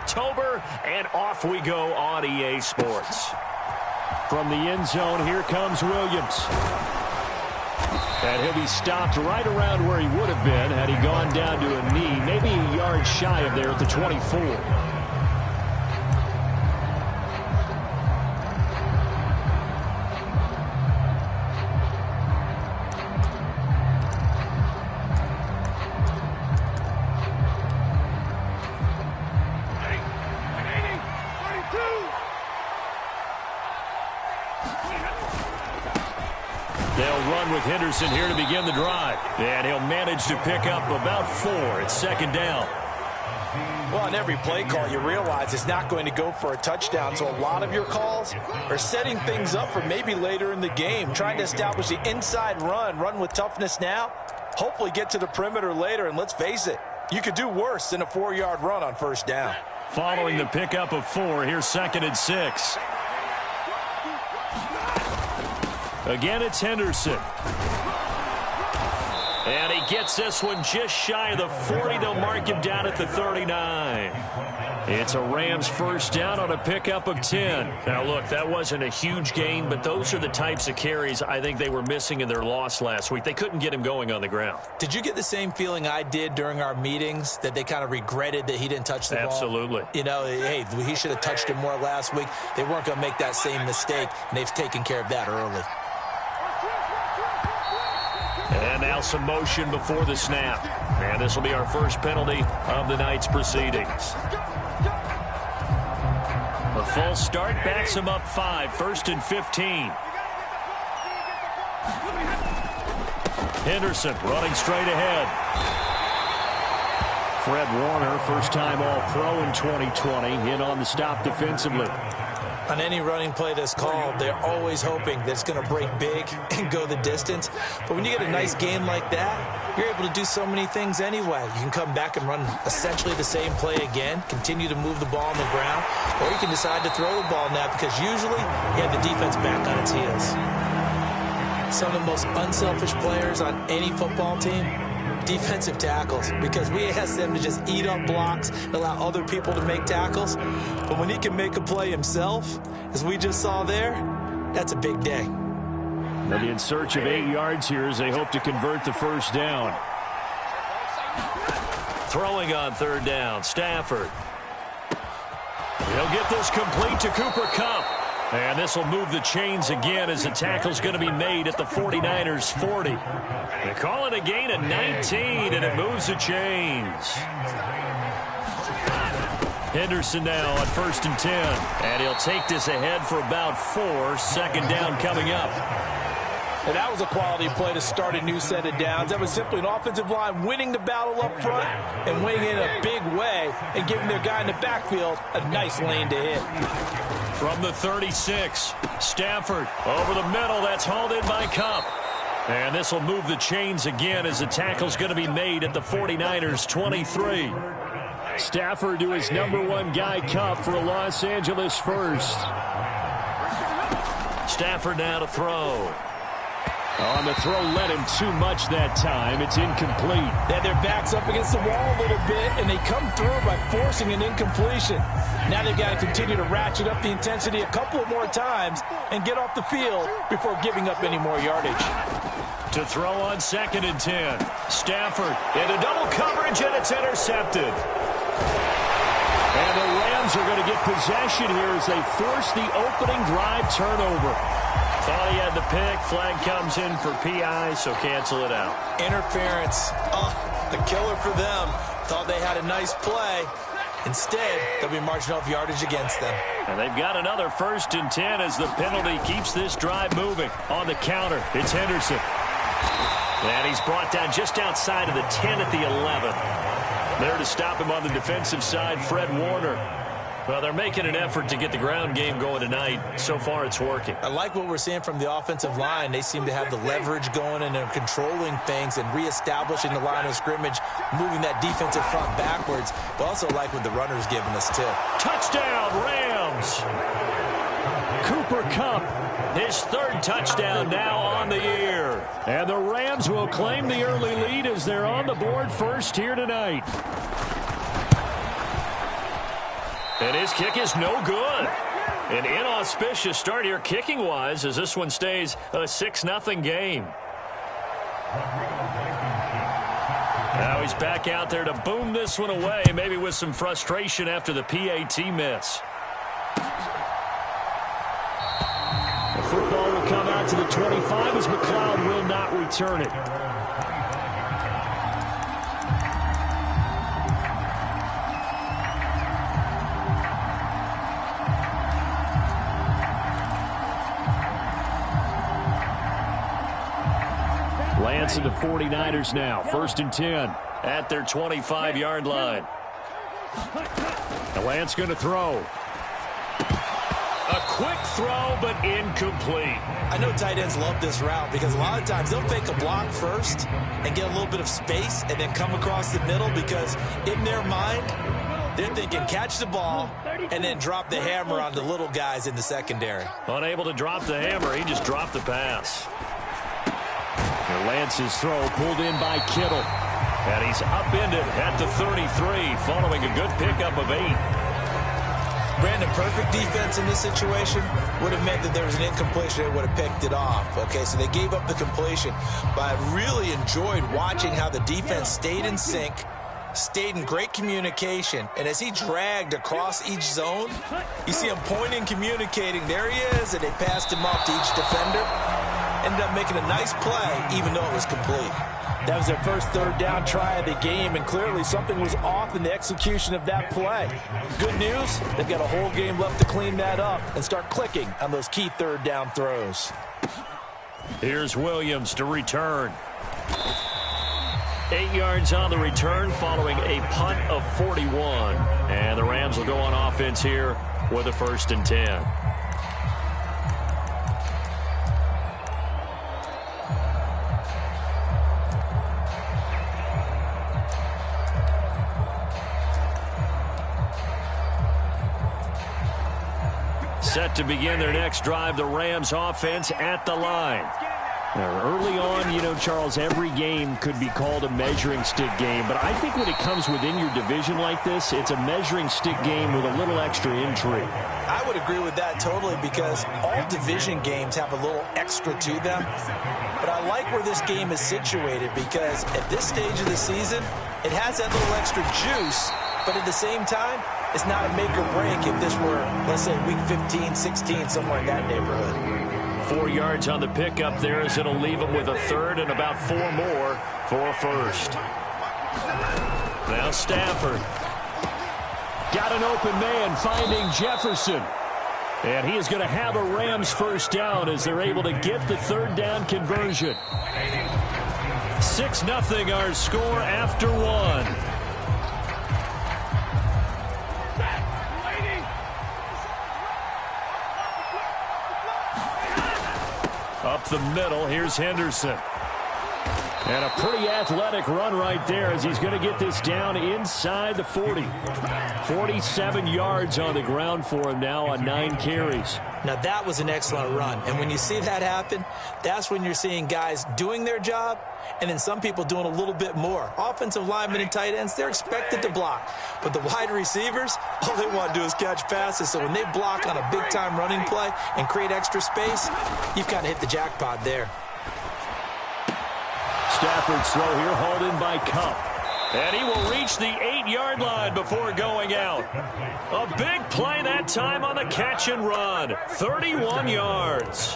October, and off we go on EA Sports. From the end zone, here comes Williams. And he'll be stopped right around where he would have been had he gone down to a knee, maybe a yard shy of there at the 24. They'll run with Henderson here to begin the drive. And he'll manage to pick up about 4. It's second down. Well, on every play call, you realize it's not going to go for a touchdown. So a lot of your calls are setting things up for maybe later in the game, trying to establish the inside run with toughness now, hopefully get to the perimeter later. And let's face it, you could do worse than a 4-yard run on first down. Following the pickup of 4, here's second and 6. Again, it's Henderson. And he gets this one just shy of the 40. They'll mark him down at the 39. It's a Rams first down on a pickup of 10. Now, look, that wasn't a huge gain, but those are the types of carries I think they were missing in their loss last week. They couldn't get him going on the ground. Did you get the same feeling I did during our meetings, that they kind of regretted that he didn't touch the ball? Absolutely. You know, hey, he should have touched it more last week. They weren't going to make that same mistake, and they've taken care of that early. And now some motion before the snap. And this will be our first penalty of the night's proceedings. A full start backs him up 5, 1st and 15. Henderson running straight ahead. Fred Warner, first-time All-Pro in 2020, in on the stop defensively. On any running play that's called, they're always hoping that it's going to break big and go the distance. But when you get a nice game like that, you're able to do so many things anyway. You can come back and run essentially the same play again, continue to move the ball on the ground, or you can decide to throw the ball now because usually you have the defense back on its heels. Some of the most unselfish players on any football team, defensive tackles, because we ask them to just eat up blocks and allow other people to make tackles. But when he can make a play himself, as we just saw there, that's a big day. They'll be in search of 8 yards here as they hope to convert the first down. Throwing on third down, Stafford. He'll get this complete to Cooper Kupp. And this will move the chains again as the tackle's going to be made at the 49ers' 40. They call it a gain of 19, and it moves the chains. Henderson now on 1st and 10. And he'll take this ahead for about 4. Second down coming up. And that was a quality play to start a new set of downs. That was simply an offensive line winning the battle up front and winning in a big way and giving their guy in the backfield a nice lane to hit. From the 36, Stafford over the middle. That's hauled in by Kupp. And this will move the chains again as the tackle's going to be made at the 49ers' 23. Stafford to his #1 guy, Kupp, for a Los Angeles first. Stafford now to throw. On the throw, led him too much that time. It's incomplete. They had their backs up against the wall a little bit, and they come through by forcing an incompletion. Now they've got to continue to ratchet up the intensity a couple of more times and get off the field before giving up any more yardage. To throw on 2nd and 10. Stafford into double coverage, and it's intercepted. And the Rams are going to get possession here as they force the opening drive turnover. Thought he had the pick. Flag comes in for PI, so cancel it out. Interference. Oh, the killer for them. Thought they had a nice play. Instead, they'll be marching off yardage against them. And they've got another 1st and 10 as the penalty keeps this drive moving. On the counter, it's Henderson. And he's brought down just outside of the 10 at the 11. There to stop him on the defensive side, Fred Warner. Well, they're making an effort to get the ground game going tonight. So far, it's working. I like what we're seeing from the offensive line. They seem to have the leverage going, and they're controlling things and reestablishing the line of scrimmage, moving that defensive front backwards. But also like what the runner's giving us, too. Touchdown, Rams! Cooper Kupp, his 3rd touchdown now on the year. And the Rams will claim the early lead as they're on the board first here tonight. And his kick is no good. An inauspicious start here kicking-wise as this one stays a 6-0 game. Now he's back out there to boom this one away, maybe with some frustration after the PAT miss. The football will come out to the 25 as McLeod will not return it. Lance and the 49ers now. 1st and 10. At their 25-yard line. And Lance going to throw. A quick throw, but incomplete. I know tight ends love this route because a lot of times they'll fake a block first and get a little bit of space and then come across the middle because in their mind, they're thinking catch the ball and then drop the hammer on the little guys in the secondary. Unable to drop the hammer, he just dropped the pass. And Lance's throw pulled in by Kittle. And he's upended at the 33 following a good pickup of 8. Brandon, perfect defense in this situation would have meant that there was an incompletion. They would have picked it off. Okay, so they gave up the completion. But I really enjoyed watching how the defense stayed in sync, stayed in great communication. And as he dragged across each zone, you see him pointing, communicating. There he is, and they passed him off to each defender. Ended up making a nice play, even though it was complete. That was their first 3rd down try of the game, and clearly something was off in the execution of that play. Good news, they've got a whole game left to clean that up and start clicking on those key 3rd down throws. Here's Williams to return. 8 yards on the return following a punt of 41. And the Rams will go on offense here with a 1st and 10. Set to begin their next drive, the Rams offense at the line. Now, early on, you know, Charles, every game could be called a measuring stick game. But I think when it comes within your division like this, it's a measuring stick game with a little extra intrigue. I would agree with that totally because all division games have a little extra to them. But I like where this game is situated because at this stage of the season, it has that little extra juice. But at the same time, it's not a make or break if this were, let's say, week 15, 16, somewhere in that neighborhood. 4 yards on the pickup there as it'll leave them with a 3rd and about 4 more for a 1st. Now Stafford. Got an open man finding Jefferson. And he is going to have a Rams 1st down as they're able to get the 3rd down conversion. 6-0 our score after 1. Up the middle, here's Henderson. And a pretty athletic run right there as he's going to get this down inside the 40. 47 yards on the ground for him now on 9 carries. Now that was an excellent run. And when you see that happen, that's when you're seeing guys doing their job and then some people doing a little bit more. Offensive linemen and tight ends, they're expected to block. But the wide receivers, all they want to do is catch passes. So when they block on a big-time running play and create extra space, you've kind of hit the jackpot there. Stafford's throw here hauled in by Cup. And he will reach the 8-yard line before going out. A big play that time on the catch and run. 31 yards.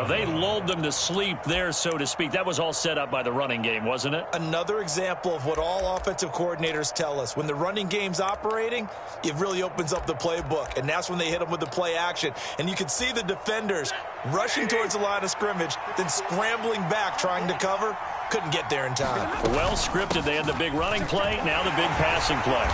They lulled them to sleep there, so to speak. That was all set up by the running game, wasn't it? Another example of what all offensive coordinators tell us. When the running game's operating, it really opens up the playbook. And that's when they hit them with the play action. And you can see the defenders rushing towards the line of scrimmage, then scrambling back trying to cover. Couldn't get there in time. Well scripted. They had the big running play, now the big passing play.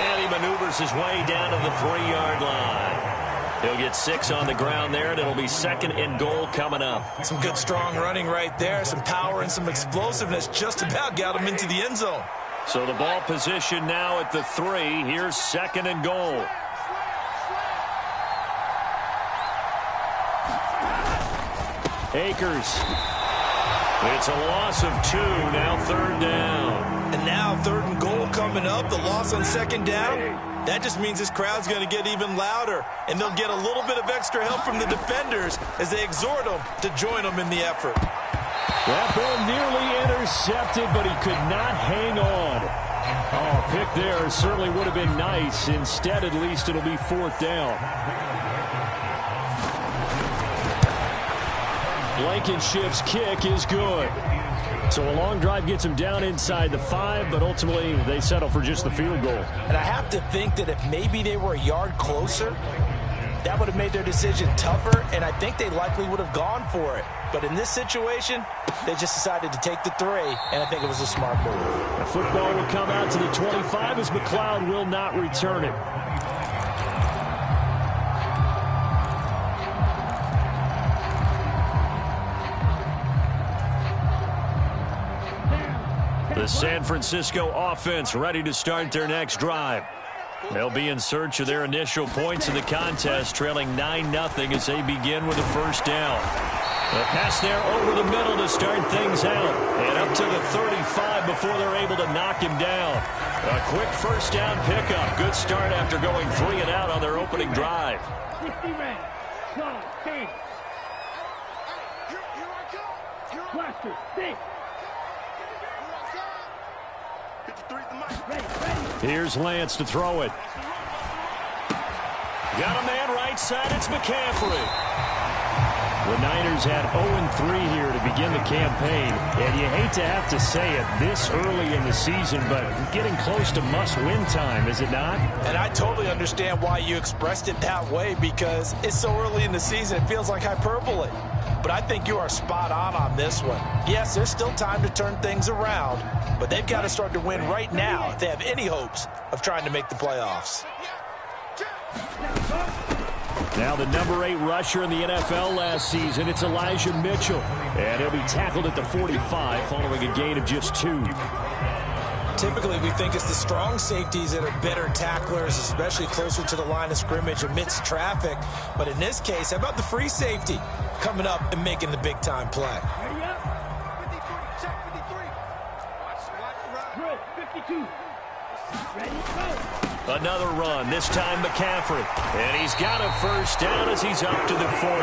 And he maneuvers his way down to the 3-yard line. He'll get 6 on the ground there, and it'll be 2nd and goal coming up. Some good, strong running right there. Some power and some explosiveness just about got him into the end zone. So the ball position now at the 3. Here's 2nd and goal. Akers. It's a loss of 2, now 3rd down. And now 3rd and goal coming up, the loss on second down, that just means this crowd's going to get even louder, and they'll get a little bit of extra help from the defenders as they exhort them to join them in the effort. That ball nearly intercepted, but he could not hang on. Oh, pick there certainly would have been nice. Instead, at least it'll be fourth down. Blankenship's kick is good. So a long drive gets him down inside the 5, but ultimately they settle for just the field goal. And I have to think that if maybe they were a yard closer, that would have made their decision tougher, and I think they likely would have gone for it. But in this situation, they just decided to take the 3, and I think it was a smart move. The football will come out to the 25 as McLeod will not return it. The San Francisco offense ready to start their next drive. They'll be in search of their initial points in the contest, trailing 9-0 as they begin with a first down. The pass there over the middle to start things out, and up to the 35 before they're able to knock him down. A quick first down pickup. Good start after going 3 and out on their opening drive. Here's Lance to throw it. Got a man right side. It's McCaffrey. The Niners had 0-3 here to begin the campaign. And you hate to have to say it this early in the season, but getting close to must-win time, is it not? And I totally understand why you expressed it that way, because it's so early in the season, it feels like hyperbole. But I think you are spot on this one. Yes, there's still time to turn things around, but they've got to start to win right now if they have any hopes of trying to make the playoffs. Now the number 8 rusher in the NFL last season, it's Elijah Mitchell. And he'll be tackled at the 45 following a gain of just 2. Typically, we think it's the strong safeties that are better tacklers, especially closer to the line of scrimmage amidst traffic. But in this case, how about the free safety coming up and making the big-time play? Another run, this time McCaffrey. And he's got a first down as he's up to the 48.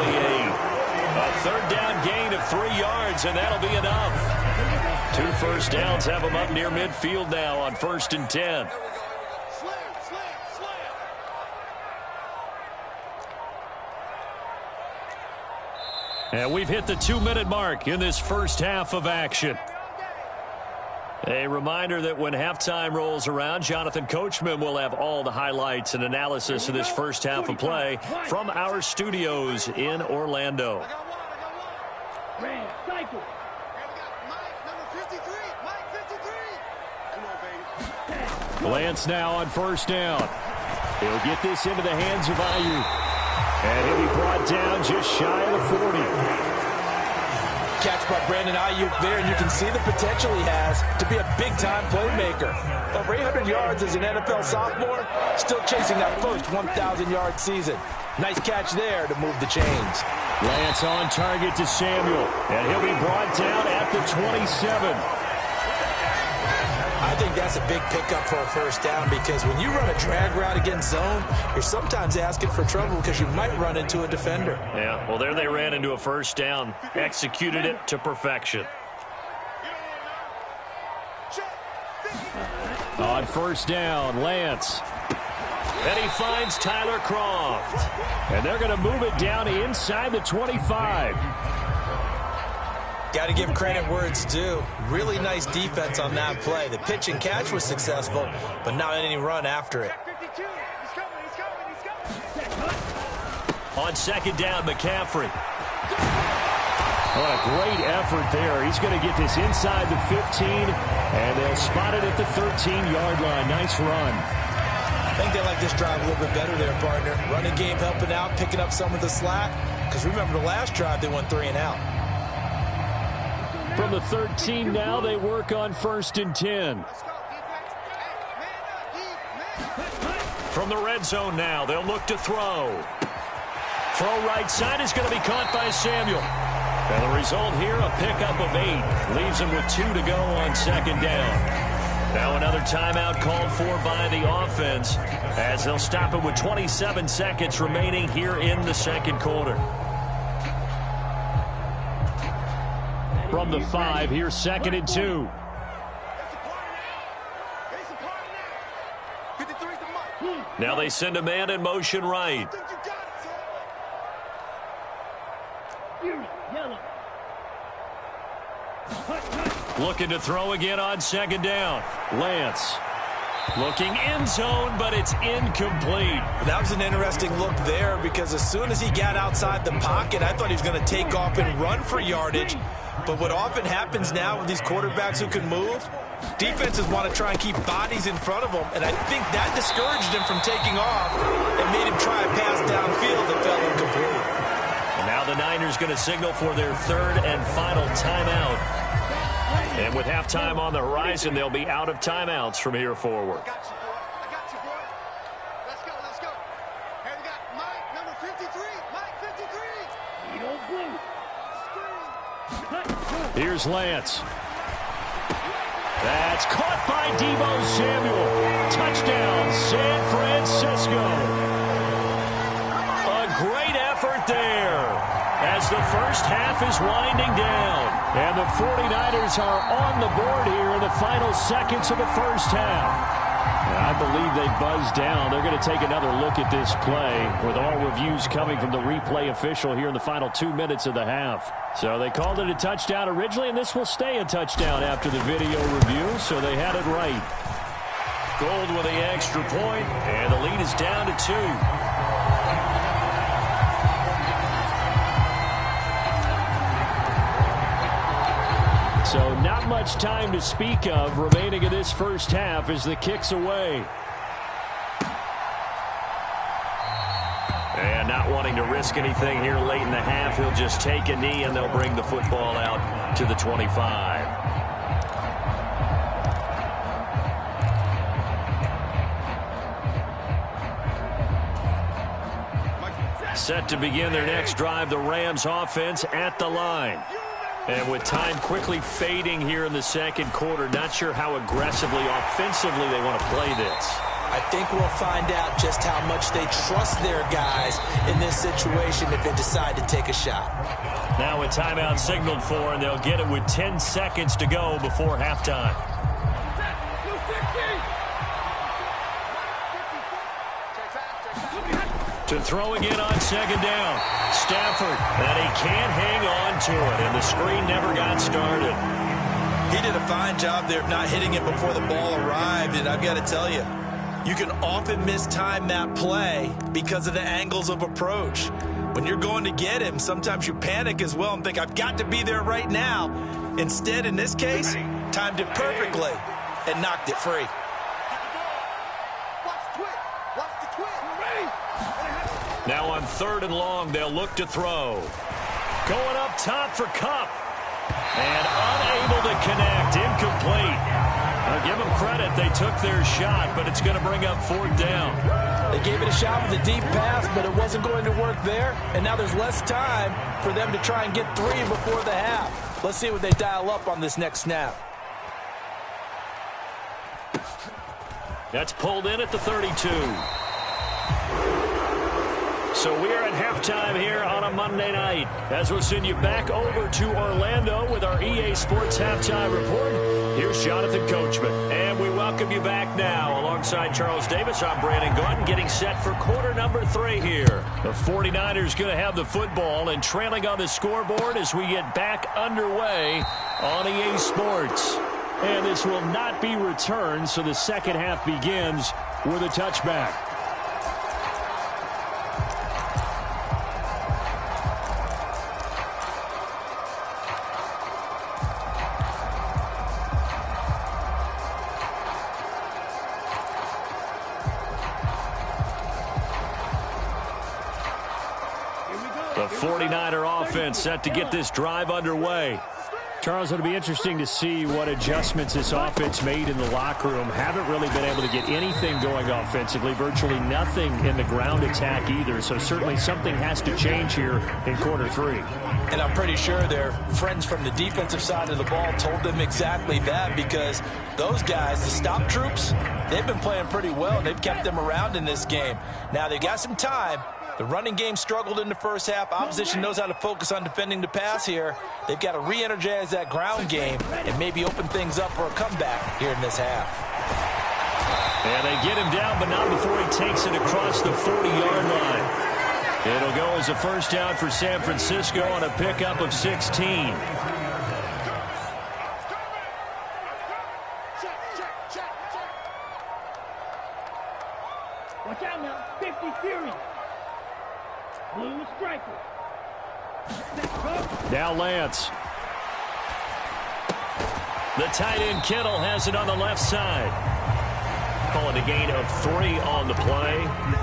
A third down gain of 3 yards, and that'll be enough. 2 first downs have him up near midfield now on 1st and 10. And we've hit the 2-minute mark in this first half of action. A reminder that when halftime rolls around, Jonathan Coachman will have all the highlights and analysis of this first half of play from our studios in Orlando. Lance now on first down. He'll get this into the hands of Ayuk. And he'll be brought down just shy of the 40. Catch by Brandon Ayuk there, and you can see the potential he has to be a big-time playmaker. Over 800 yards as an NFL sophomore, still chasing that first 1,000-yard season. Nice catch there to move the chains. Lance on target to Samuel, and he'll be brought down at the 27. I think that's a big pickup for a first down, because when you run a drag route against zone, you're sometimes asking for trouble because you might run into a defender. Yeah, well, there they ran into a first down, executed it to perfection. On first down, Lance. And he finds Tyler Croft. And they're going to move it down inside the 25. Got to give credit where it's due. Really nice defense on that play. The pitch and catch was successful, but not any run after it. On second down, McCaffrey. What a great effort there. He's going to get this inside the 15, and they'll spot it at the 13-yard line. Nice run. I think they like this drive a little bit better there, partner. Running game helping out, picking up some of the slack. Because remember the last drive, they went 3 and out. From the 13 now, they work on 1st and 10. From the red zone now, they'll look to throw. Throw right side is going to be caught by Samuel. And the result here, a pickup of 8. Leaves him with 2 to go on second down. Now another timeout called for by the offense as they'll stop it with 27 seconds remaining here in the second quarter. From the 5, here's 2nd and 2. Now they send a man in motion right. Looking to throw again on 2nd down. Lance looking end zone, but it's incomplete. That was an interesting look there because as soon as he got outside the pocket, I thought he was going to take off and run for yardage. But what often happens now with these quarterbacks who can move, defenses want to try and keep bodies in front of them, and I think that discouraged him from taking off and made him try a pass downfield that fell incomplete. And now the Niners going to signal for their 3rd and final timeout. And with halftime on the horizon, they'll be out of timeouts from here forward. I got you, boy. Let's go. Here we got Mike, number 53. Mike, 53. You don't blue. Here's Lance. That's caught by Deebo Samuel. Touchdown, San Francisco. A great effort there as the first half is winding down. And the 49ers are on the board here in the final seconds of the first half. I believe they buzzed down. They're going to take another look at this play with all reviews coming from the replay official here in the final 2 minutes of the half. So they called it a touchdown originally, and this will stay a touchdown after the video review, so they had it right. Gold with the extra point, and the lead is down to 2. So not much time to speak of remaining in this first half as the kick's away. And not wanting to risk anything here late in the half, he'll just take a knee and they'll bring the football out to the 25. Set to begin their next drive, the Rams offense at the line. And with time quickly fading here in the second quarter, not sure how aggressively, offensively they want to play this. I think we'll find out just how much they trust their guys in this situation if they decide to take a shot. Now a timeout signaled for, and they'll get it with 10 seconds to go before halftime. To throw again on 2nd down. Stafford, and he can't hang on to it, and the screen never got started. He did a fine job there of not hitting it before the ball arrived, and I've got to tell you, you can often mistime that play because of the angles of approach. When you're going to get him, sometimes you panic as well and think, I've got to be there right now. Instead, in this case, timed it perfectly and knocked it free. Now on 3rd and long, they'll look to throw. Going up top for Kupp. And unable to connect. Incomplete. I'll give them credit. They took their shot, but it's going to bring up 4th down. They gave it a shot with a deep pass, but it wasn't going to work there. And now there's less time for them to try and get 3 before the half. Let's see what they dial up on this next snap. That's pulled in at the 32. So we are at halftime here on a Monday night as we'll send you back over to Orlando with our EA Sports Halftime Report. Here's Jonathan Coachman. And we welcome you back now. Alongside Charles Davis, I'm Brandon Gordon, getting set for quarter number 3 here. The 49ers going to have the football and trailing on the scoreboard as we get back underway on EA Sports. And this will not be returned, so the second half begins with a touchback. The 49er offense set to get this drive underway. Charles, it'll be interesting to see what adjustments this offense made in the locker room. Haven't really been able to get anything going offensively, virtually nothing in the ground attack either. So certainly something has to change here in quarter 3. And I'm pretty sure their friends from the defensive side of the ball told them exactly that, because those guys, the stop troops, they've been playing pretty well. They've kept them around in this game. Now they've got some time. The running game struggled in the first half. Opposition knows how to focus on defending the pass here. They've got to re-energize that ground game and maybe open things up for a comeback here in this half. And they get him down, but not before he takes it across the 40-yard line. It'll go as a first down for San Francisco on a pickup of 16. Watch out now, 50 Fury. Blue striker. Now Lance. The tight end Kittle has it on the left side. Calling a gain of 3 on the play,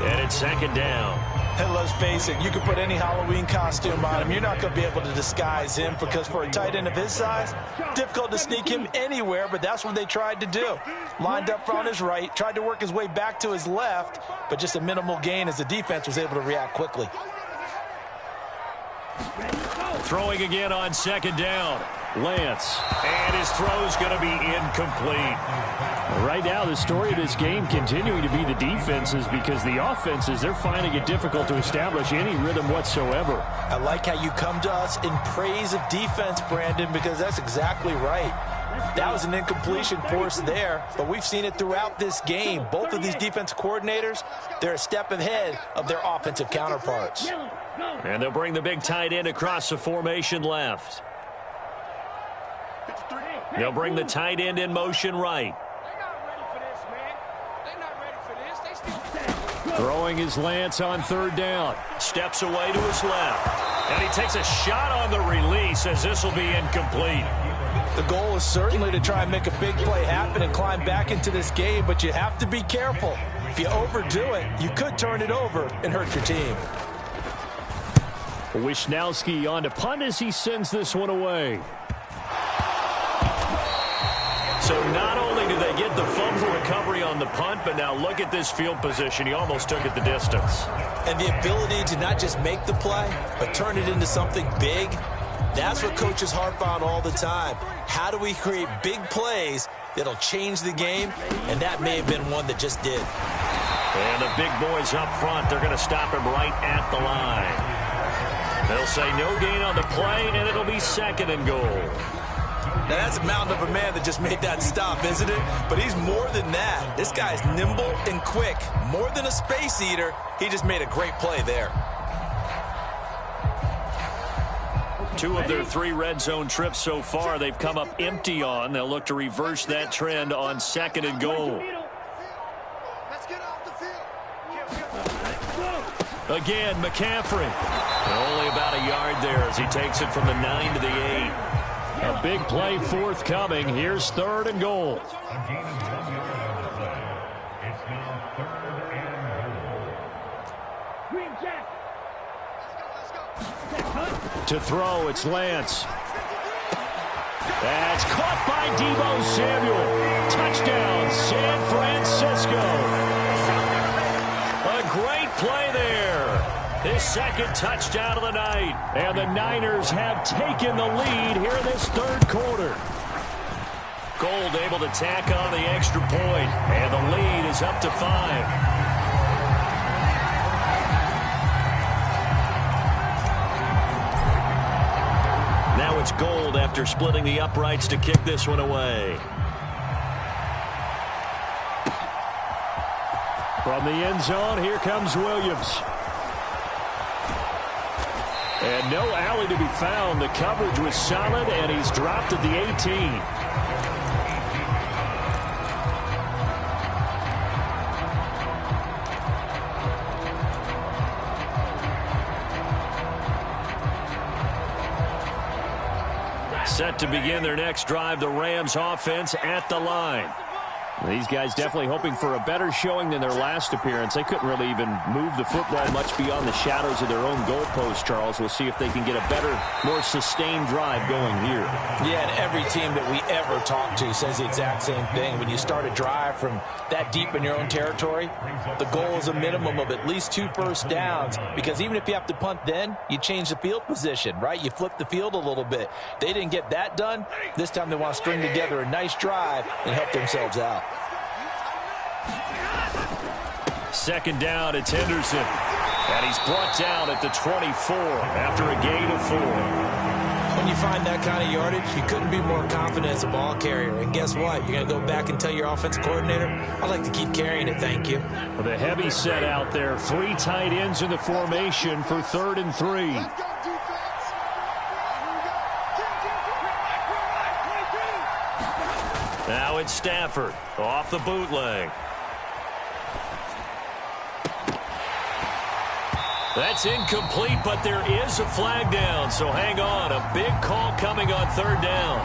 and it's second down. And let's face it, you can put any Halloween costume on him. You're not going to be able to disguise him, because for a tight end of his size, difficult to sneak him anywhere, but that's what they tried to do. Lined up on his right, tried to work his way back to his left, but just a minimal gain as the defense was able to react quickly. Throwing again on second down. Lance. And his throw's going to be incomplete. Right now, the story of this game continuing to be the defenses, because the offenses, they're finding it difficult to establish any rhythm whatsoever. I like how you come to us in praise of defense, Brandon, because that's exactly right. That was an incompletion force there, but we've seen it throughout this game. Both of these defense coordinators, they're a step ahead of their offensive counterparts. And they'll bring the big tight end across the formation left. They'll bring the tight end in motion right. Throwing his Lance on third down. Steps away to his left. And he takes a shot on the release, as this will be incomplete. The goal is certainly to try and make a big play happen and climb back into this game, but you have to be careful. If you overdo it, you could turn it over and hurt your team. Wisnowski on to punt as he sends this one away. So not only do they get the fumble recovery on the punt, but now look at this field position. He almost took it the distance. And the ability to not just make the play, but turn it into something big, that's what coaches harp on all the time. How do we create big plays that'll change the game? And that may have been one that just did. And the big boys up front, they're going to stop him right at the line. They'll say no gain on the play, and it'll be second and goal. Now, that's a mountain of a man that just made that stop, isn't it? But he's more than that. This guy's nimble and quick. More than a space eater, he just made a great play there. 2 of their 3 red zone trips so far, they've come up empty on. They'll look to reverse that trend on second and goal. Let's get off the field. Again, McCaffrey. Only about a yard there as he takes it from the 9 to the 8. A big play forthcoming. Here's third and goal. To throw, it's Lance. That's caught by Deebo Samuel. Touchdown, San Francisco. A great play there. His second touchdown of the night. And the Niners have taken the lead here in this third quarter. Gold able to tack on the extra point. And the lead is up to 5. Now it's Gold after splitting the uprights to kick this one away. From the end zone, here comes Williams. And no alley to be found. The coverage was solid, and he's dropped at the 18. Set to begin their next drive, the Rams offense at the line. These guys definitely hoping for a better showing than their last appearance. They couldn't really even move the football much beyond the shadows of their own goalpost, Charles. We'll see if they can get a better, more sustained drive going here. Yeah, and every team that we ever talk to says the exact same thing. When you start a drive from that deep in your own territory, the goal is a minimum of at least 2 first downs, because even if you have to punt then, you change the field position, right? You flip the field a little bit. They didn't get that done. This time they want to string together a nice drive and help themselves out. Second down, it's Henderson. And he's brought down at the 24 after a gain of 4. When you find that kind of yardage, you couldn't be more confident as a ball carrier. And guess what? You're going to go back and tell your offensive coordinator, I'd like to keep carrying it, thank you. With a heavy set out there, 3 tight ends in the formation for 3rd and 3. Now it's Stafford off the bootleg. That's incomplete, but there is a flag down, so hang on. A big call coming on 3rd down.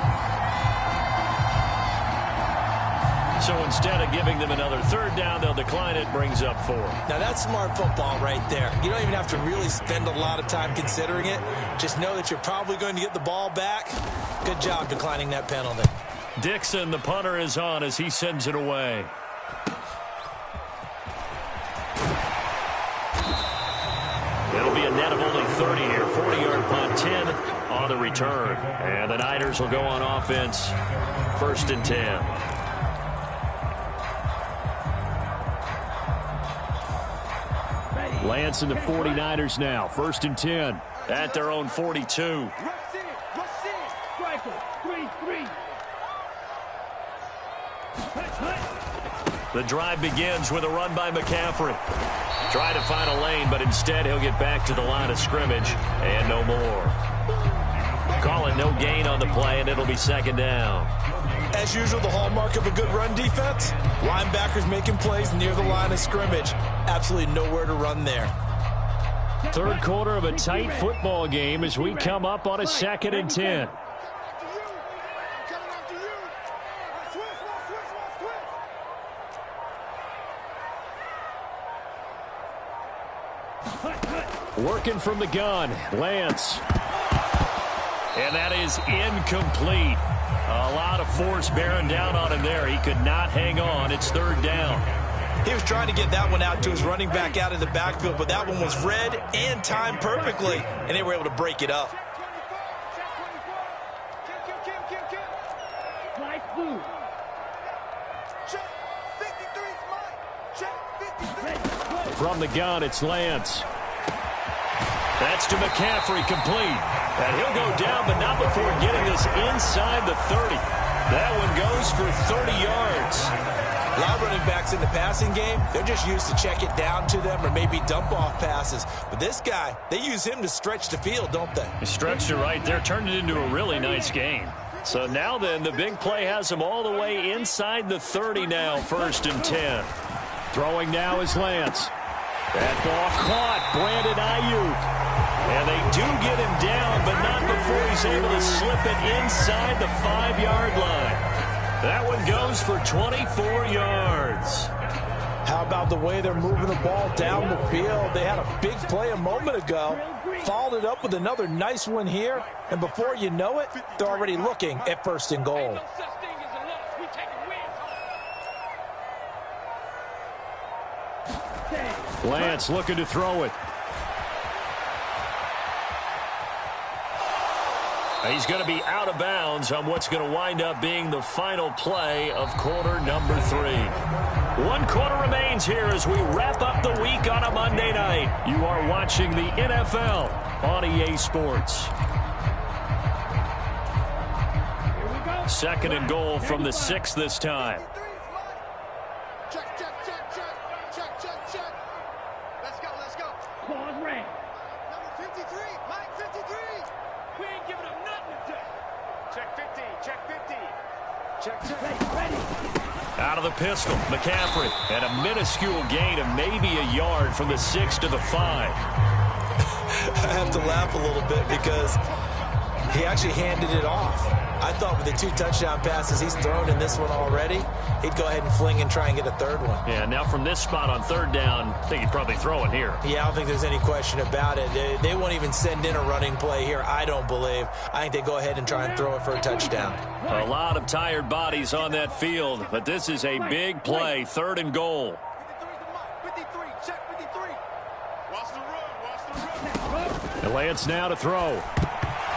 So instead of giving them another 3rd down, they'll decline it, brings up 4. Now that's smart football right there. You don't even have to really spend a lot of time considering it. Just know that you're probably going to get the ball back. Good job declining that penalty. Dixon, the punter, is on as he sends it away. It'll be a net of only 30 here. 40-yard punt, 10 on the return. And the Niners will go on offense. 1st and 10. Lance and the 49ers now. 1st and 10. At their own 42. The drive begins with a run by McCaffrey. Try to find a lane, but instead he'll get back to the line of scrimmage and no more. Calling no gain on the play, and it'll be 2nd down. As usual, the hallmark of a good run defense, linebackers making plays near the line of scrimmage. Absolutely nowhere to run there. 3rd quarter of a tight football game as we come up on a 2nd and 10. Working from the gun, Lance. And that is incomplete. A lot of force bearing down on him there. He could not hang on. It's 3rd down. He was trying to get that one out to his running back out of the backfield, but that one was read and timed perfectly, and they were able to break it up. From the gun, it's Lance. That's to McCaffrey, complete. And he'll go down, but not before getting this inside the 30. That one goes for 30 yards. A lot of running backs in the passing game, they're just used to check it down to them or maybe dump off passes. But this guy, they use him to stretch the field, don't they? He stretched it right there, turned it into a really nice game. So now then, the big play has him all the way inside the 30 now, 1st and 10. Throwing now is Lance. That ball caught, Brandon Ayuk. And they do get him down, but not before he's able to slip it inside the 5-yard line. That one goes for 24 yards. How about the way they're moving the ball down the field? They had a big play a moment ago, followed it up with another nice one here, and before you know it, they're already looking at 1st and goal. Lance looking to throw it. He's going to be out of bounds on what's going to wind up being the final play of quarter number 3. 1 quarter remains here as we wrap up the week on a Monday night. You are watching the NFL on EA Sports. 2nd and goal from the 6 this time. Check. Let's go. Pause red. Number 53, Mike 53. We ain't giving up nothing today. Check 50, check 50. Ready. Out of the pistol, McCaffrey, and a minuscule gain of maybe a yard from the 6 to the 5. I have to laugh a little bit because He actually handed it off. I thought with the 2 touchdown passes he's thrown in this one already, he'd go ahead and fling and try and get a 3rd one. Yeah, now from this spot on 3rd down, I think he'd probably throw it here. Yeah, I don't think there's any question about it. They won't even send in a running play here, I don't believe. I think they go ahead and try and throw it for a touchdown. A lot of tired bodies on that field, but this is a big play, 3rd and goal. 53, check 53. Watch the run. The Lance now to throw.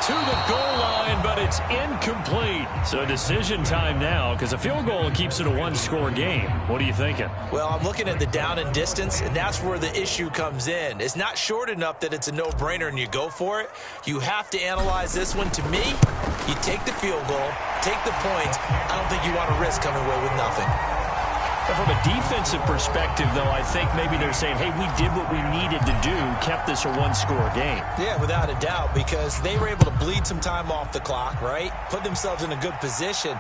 To the goal line, but it's incomplete. So decision time now, because a field goal keeps it a 1-score game. What are you thinking? Well, I'm looking at the down and distance, and that's where the issue comes in. It's not short enough that it's a no-brainer and you go for it. You have to analyze this one. To me, you take the field goal, take the points. I don't think you want to risk coming away with nothing. But from a defensive perspective, though, I think maybe they're saying, hey, we did what we needed to do, kept this a 1-score game. Yeah, without a doubt, because they were able to bleed some time off the clock, right? Put themselves in a good position,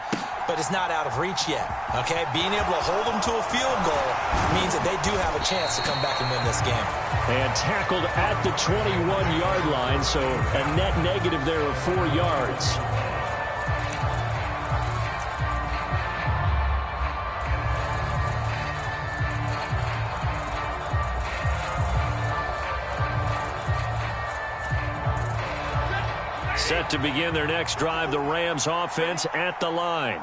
but it's not out of reach yet, okay? Being able to hold them to a field goal means that they do have a chance to come back and win this game. And tackled at the 21-yard line, so a net negative there of 4 yards. Set to begin their next drive, the Rams offense at the line.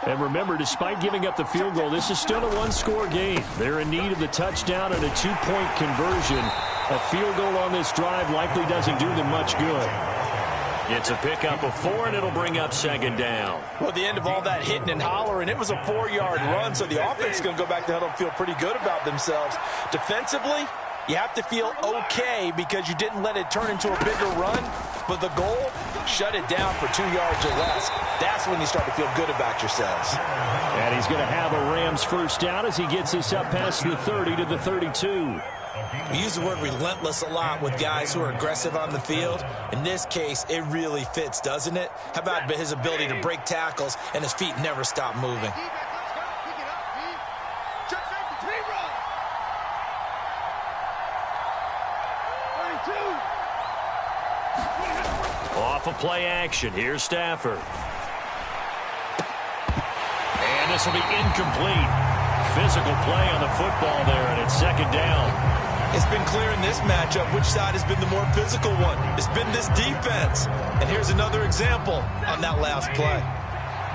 And remember, despite giving up the field goal, this is still a 1-score game. They're in need of the touchdown and a 2-point conversion. A field goal on this drive likely doesn't do them much good. It's a pickup of 4, and it'll bring up 2nd down. Well, at the end of all that hitting and hollering, it was a 4-yard run, so the offense is going to go back to huddle and feel pretty good about themselves. Defensively, you have to feel okay because you didn't let it turn into a bigger run, but the goal, shut it down for 2 yards or less. That's when you start to feel good about yourselves. And he's going to have a Rams first down as he gets this up past the 30 to the 32. We use the word relentless a lot with guys who are aggressive on the field. In this case, it really fits, doesn't it? How about his ability to break tackles and his feet never stop moving? Off of play action. Here's Stafford. And this will be incomplete. Physical play on the football there, and it's 2nd down. It's been clear in this matchup which side has been the more physical one. It's been this defense. And here's another example on that last play.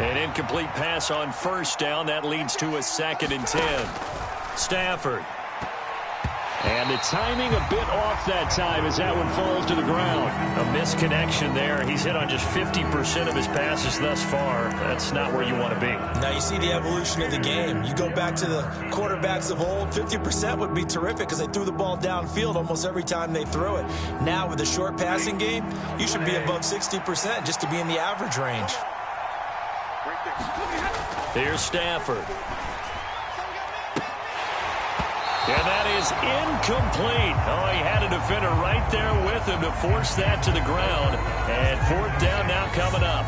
An incomplete pass on 1st down. That leads to a 2nd and 10. Stafford. And the timing a bit off that time as that one falls to the ground. A misconnection there. He's hit on just 50% of his passes thus far. That's not where you want to be. Now you see the evolution of the game. You go back to the quarterbacks of old, 50% would be terrific because they threw the ball downfield almost every time they threw it. Now with the short passing game, you should be above 60% just to be in the average range. Here's Stafford. And that is incomplete. Oh, he had a defender right there with him to force that to the ground. And 4th down now coming up.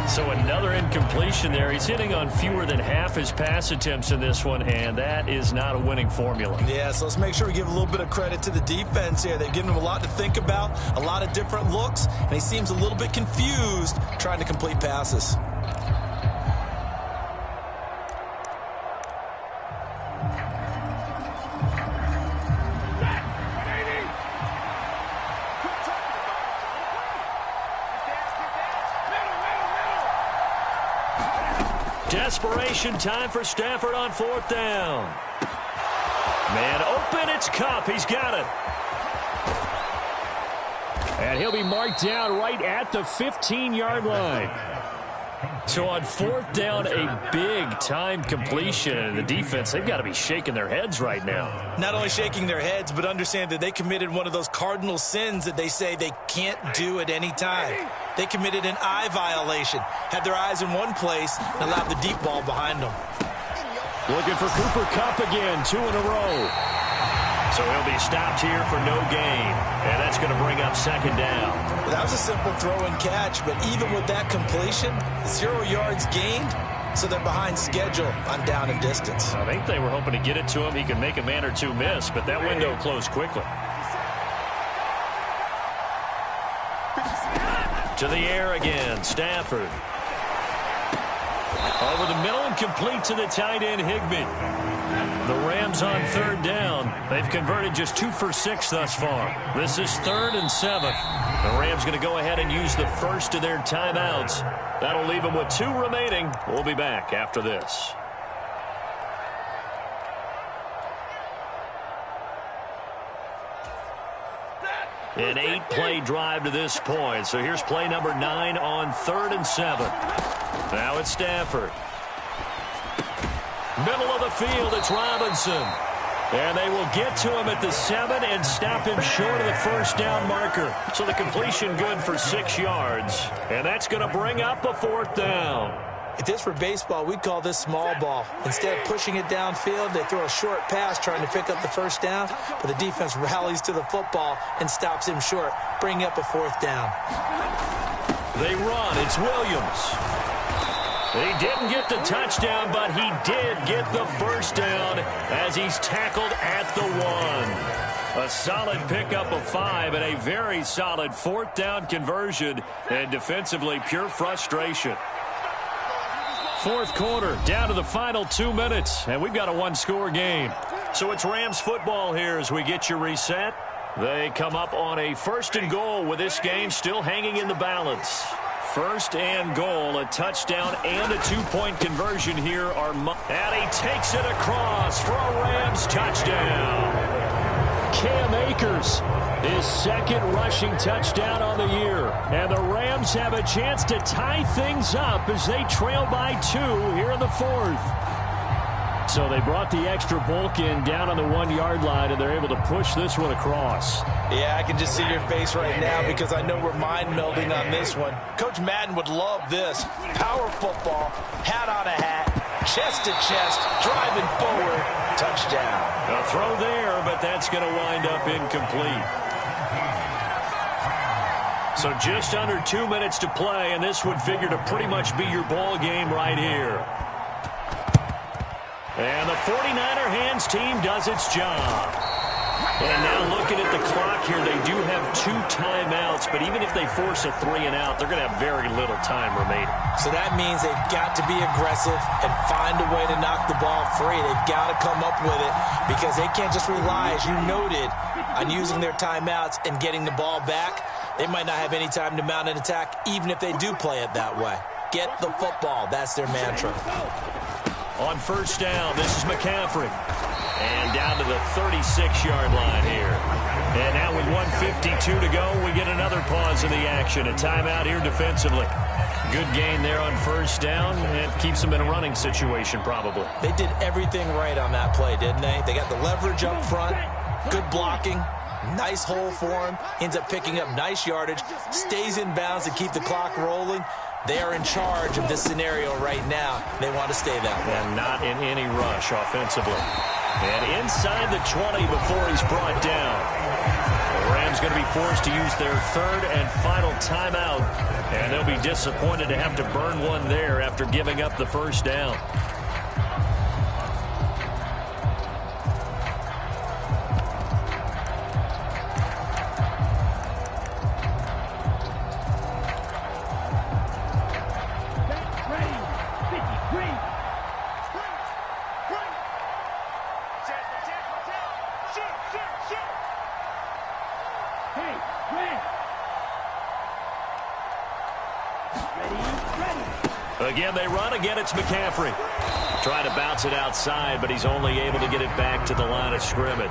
So another incompletion there. He's hitting on fewer than half his pass attempts in this one, and that is not a winning formula. Yeah, so let's make sure we give a little bit of credit to the defense here. They've given him a lot to think about, a lot of different looks, and he seems a little bit confused trying to complete passes. Desperation time for Stafford on 4th down. Man open, it's Kupp. He's got it. And he'll be marked down right at the 15-yard line. So on 4th down, a big-time completion. And the defense, they've got to be shaking their heads right now. Not only shaking their heads, but understand that they committed one of those cardinal sins that they say they can't do at any time. They committed an eye violation, had their eyes in one place, and allowed the deep ball behind them. Looking for Cooper Kupp again, 2 in a row. So he'll be stopped here for no gain. And that's going to bring up 2nd down. Well, that was a simple throw and catch, but even with that completion, 0 yards gained, so they're behind schedule on down and distance. I think they were hoping to get it to him. He could make a man or two miss, but that window closed quickly. To the air again, Stafford. Over the middle and complete to the tight end, Higbee. The Rams on third down. They've converted just 2 for 6 thus far. This is 3rd and 7. The Rams going to go ahead and use the first of their timeouts. That'll leave them with 2 remaining. We'll be back after this. An 8-play drive to this point. So here's play number 9 on 3rd and 7. Now it's Stafford. Middle of the field, it's Robinson. And they will get to him at the 7 and stop him short of the first down marker. So the completion good for 6 yards. And that's going to bring up a 4th down. If this were baseball, we'd call this small ball. Instead of pushing it downfield, they throw a short pass trying to pick up the first down, but the defense rallies to the football and stops him short, bringing up a 4th down. They run. It's Williams. He didn't get the touchdown, but he did get the first down as he's tackled at the 1. A solid pickup of 5 and a very solid 4th down conversion, and defensively pure frustration. 4th quarter, down to the final 2 minutes, and we've got a 1-score game. So it's Rams football here as we get you reset. They come up on a 1st and goal with this game still hanging in the balance. 1st and goal, a touchdown and a 2-point conversion here are. And he takes it across for a Rams touchdown. Cam Akers, his 2nd rushing touchdown on the year. And the Rams have a chance to tie things up as they trail by 2 here in the 4th. So they brought the extra bulk in down on the 1-yard line, and they're able to push this one across. Yeah, I can just see your face right now because I know we're mind-melding on this one. Coach Madden would love this. Power football, hat on a hat, chest to chest, driving forward, touchdown. A throw there, but that's going to wind up incomplete. So just under 2 minutes to play, and this would figure to pretty much be your ball game right here. And the 49er hands team does its job. And now looking at the clock here, they do have 2 timeouts, but even if they force a 3 and out, they're going to have very little time remaining. So that means they've got to be aggressive and find a way to knock the ball free. They've got to come up with it because they can't just rely, as you noted, on using their timeouts and getting the ball back. They might not have any time to mount an attack, even if they do play it that way. Get the football. That's their mantra. On 1st down, this is McCaffrey. And down to the 36-yard line here. And now with 1:52 to go, we get another pause in the action. A timeout here defensively. Good gain there on 1st down. It keeps them in a running situation probably. They did everything right on that play, didn't they? They got the leverage up front, good blocking, nice hole for him, ends up picking up nice yardage, stays in bounds to keep the clock rolling. They are in charge of this scenario right now. They want to stay that way. And not in any rush offensively. And inside the 20 before he's brought down. The Rams going to be forced to use their 3rd and final timeout. And they'll be disappointed to have to burn one there after giving up the 1st down. Again, they run. Again, it's McCaffrey. Trying to bounce it outside, but he's only able to get it back to the line of scrimmage.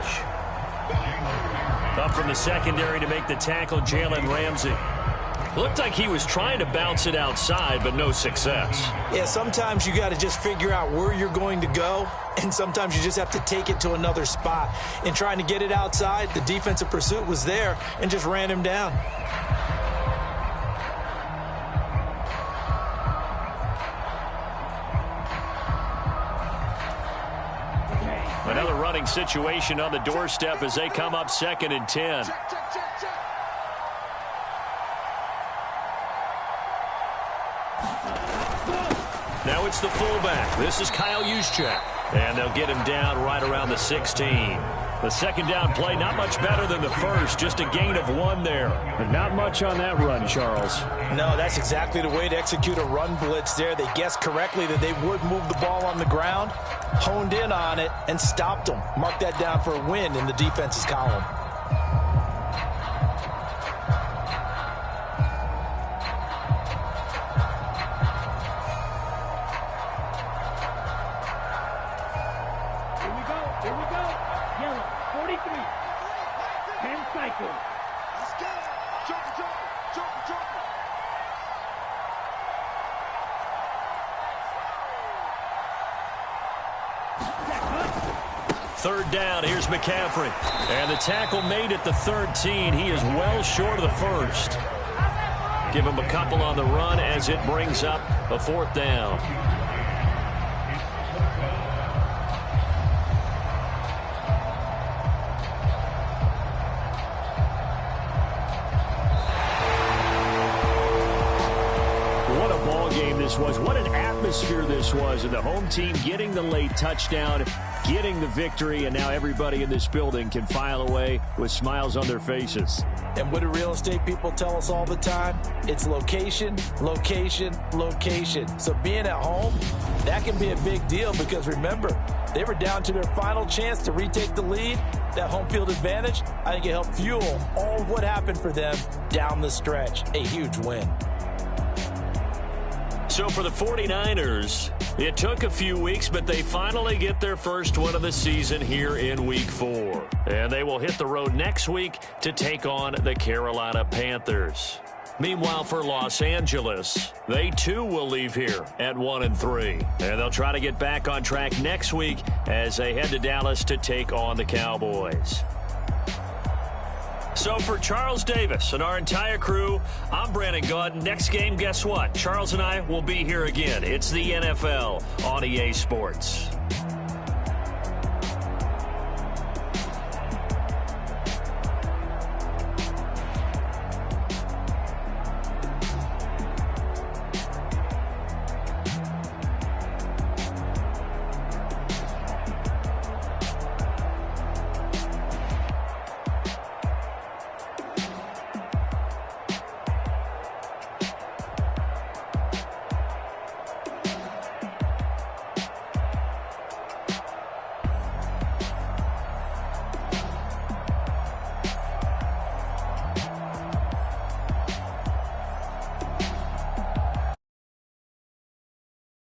Up from the secondary to make the tackle, Jalen Ramsey. Looked like he was trying to bounce it outside, but no success. Yeah, sometimes you got to just figure out where you're going to go, and sometimes you just have to take it to another spot. In trying to get it outside, the defensive pursuit was there and just ran him down. Another running situation on the doorstep as they come up 2nd and 10. Now it's the fullback. This is Kyle Juszczyk. And they'll get him down right around the 16. The second down play, not much better than the first, just a gain of 1 there. But not much on that run, Charles. No, that's exactly the way to execute a run blitz there. They guessed correctly that they would move the ball on the ground, honed in on it, and stopped them. Mark that down for a win in the defense's column. Here we go. Yellow, 43. 10 cycles. Let's go. Joker. Third down, here's McCaffrey. And the tackle made at the 13. He is well short of the first. Give him a couple on the run as it brings up a 4th down. What a ball game this was. What an atmosphere this was. And the home team getting the late touchdown, getting the victory, and now everybody in this building can file away with smiles on their faces. And what do real estate people tell us all the time? It's location, location, location. So being at home, that can be a big deal because remember, they were down to their final chance to retake the lead. That home field advantage, I think it helped fuel all of what happened for them down the stretch. A huge win. So for the 49ers, it took a few weeks, but they finally get their first win of the season here in Week 4. And they will hit the road next week to take on the Carolina Panthers. Meanwhile, for Los Angeles, they too will leave here at 1-3. And they'll try to get back on track next week as they head to Dallas to take on the Cowboys. So for Charles Davis and our entire crew, I'm Brandon Gaudin. Next game, guess what? Charles and I will be here again. It's the NFL on EA Sports.